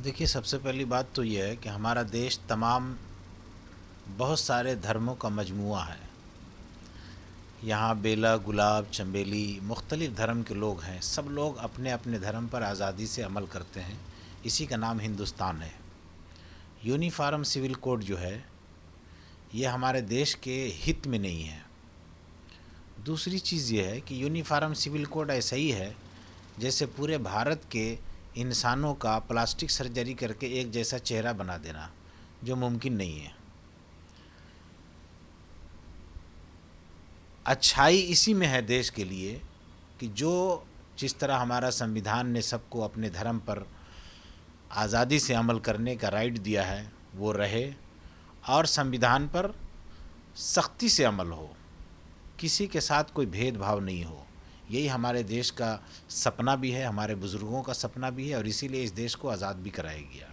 देखिए, सबसे पहली बात तो ये है कि हमारा देश तमाम बहुत सारे धर्मों का मजमूआ है। यहाँ बेला, गुलाब, चंबेली मुख्तलिफ़ धर्म के लोग हैं। सब लोग अपने अपने धर्म पर आज़ादी से अमल करते हैं। इसी का नाम हिंदुस्तान है। यूनिफॉर्म सिविल कोड जो है ये हमारे देश के हित में नहीं है। दूसरी चीज़ ये है कि यूनिफॉर्म सिविल कोड ऐसा ही है जैसे पूरे भारत के इंसानों का प्लास्टिक सर्जरी करके एक जैसा चेहरा बना देना, जो मुमकिन नहीं है। अच्छाई इसी में है देश के लिए कि जिस तरह हमारा संविधान ने सबको अपने धर्म पर आज़ादी से अमल करने का राइट दिया है वो रहे, और संविधान पर सख्ती से अमल हो, किसी के साथ कोई भेदभाव नहीं हो। यही हमारे देश का सपना भी है, हमारे बुज़ुर्गों का सपना भी है, और इसीलिए इस देश को आज़ाद भी कराया गया।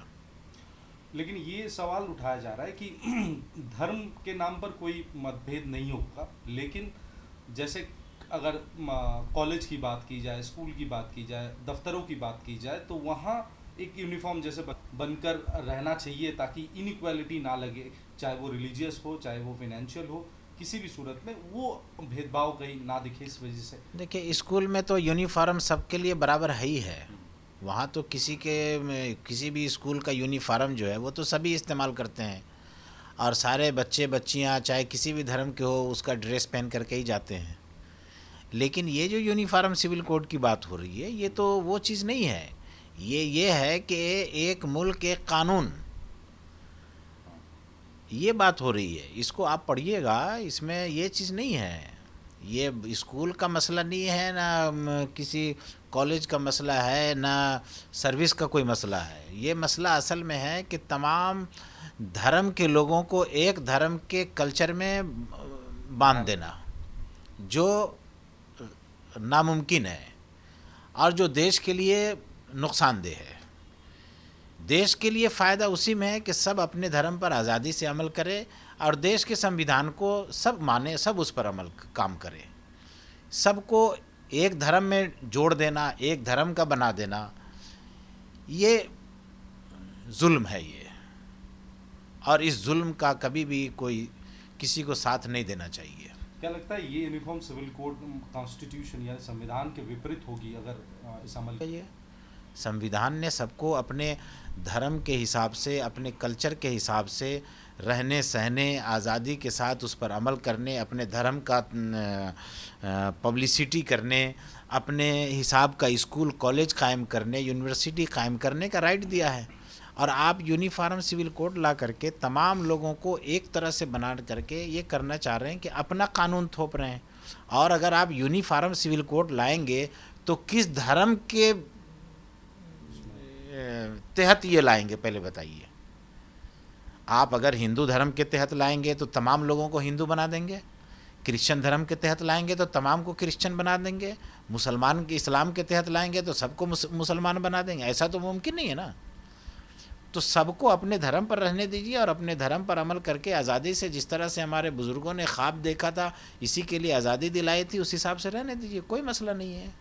लेकिन ये सवाल उठाया जा रहा है कि धर्म के नाम पर कोई मतभेद नहीं होगा, लेकिन जैसे अगर कॉलेज की बात की जाए, स्कूल की बात की जाए, दफ्तरों की बात की जाए, तो वहाँ एक यूनिफॉर्म जैसे बनकर रहना चाहिए ताकि इनइक्वालिटी ना लगे, चाहे वो रिलीजियस हो, चाहे वो फाइनेंशियल हो, किसी भी सूरत में वो भेदभाव कहीं ना दिखे। इस वजह से देखिए, स्कूल में तो यूनिफॉर्म सबके लिए बराबर है ही है। वहाँ तो किसी भी स्कूल का यूनिफॉर्म जो है वो तो सभी इस्तेमाल करते हैं, और सारे बच्चे बच्चियाँ चाहे किसी भी धर्म के हो उसका ड्रेस पहन करके ही जाते हैं। लेकिन ये जो यूनिफॉर्म सिविल कोड की बात हो रही है, ये तो वो चीज़ नहीं है। ये है कि एक मुल्क एक कानून, ये बात हो रही है। इसको आप पढ़िएगा, इसमें ये चीज़ नहीं है। ये स्कूल का मसला नहीं है, ना किसी कॉलेज का मसला है, ना सर्विस का कोई मसला है। ये मसला असल में है कि तमाम धर्म के लोगों को एक धर्म के कल्चर में बांध देना, जो नामुमकिन है और जो देश के लिए नुकसानदेह है। देश के लिए फ़ायदा उसी में है कि सब अपने धर्म पर आज़ादी से अमल करें और देश के संविधान को सब माने, सब उस पर अमल काम करें। सबको एक धर्म में जोड़ देना, एक धर्म का बना देना, ये जुल्म है ये, और इस जुल्म का कभी भी कोई किसी को साथ नहीं देना चाहिए। क्या लगता है ये यूनिफॉर्म सिविल कोड कॉन्स्टिट्यूशन या संविधान के विपरीत होगी अगर इस अमल ये संविधान ने सबको अपने धर्म के हिसाब से, अपने कल्चर के हिसाब से रहने सहने, आज़ादी के साथ उस पर अमल करने, अपने धर्म का पब्लिसिटी करने, अपने हिसाब का स्कूल कॉलेज कायम करने, यूनिवर्सिटी कायम करने का राइट दिया है। और आप यूनिफॉर्म सिविल कोड ला करके तमाम लोगों को एक तरह से बना करके ये करना चाह रहे हैं कि अपना कानून थोप रहे हैं। और अगर आप यूनिफॉर्म सिविल कोड लाएंगे तो किस धर्म के तहत ये लाएंगे, पहले बताइए। आप अगर हिंदू धर्म के तहत लाएंगे तो तमाम लोगों को हिंदू बना देंगे, क्रिश्चियन धर्म के तहत लाएंगे तो तमाम को क्रिश्चियन बना देंगे, मुसलमान के इस्लाम के तहत लाएंगे तो सबको मुसलमान बना देंगे। ऐसा तो मुमकिन नहीं है ना। तो सबको अपने धर्म पर रहने दीजिए और अपने धर्म पर अमल करके आज़ादी से, जिस तरह से हमारे बुज़ुर्गों ने ख्वाब देखा था, इसी के लिए आज़ादी दिलाई थी, उस हिसाब से रहने दीजिए, कोई मसला नहीं है।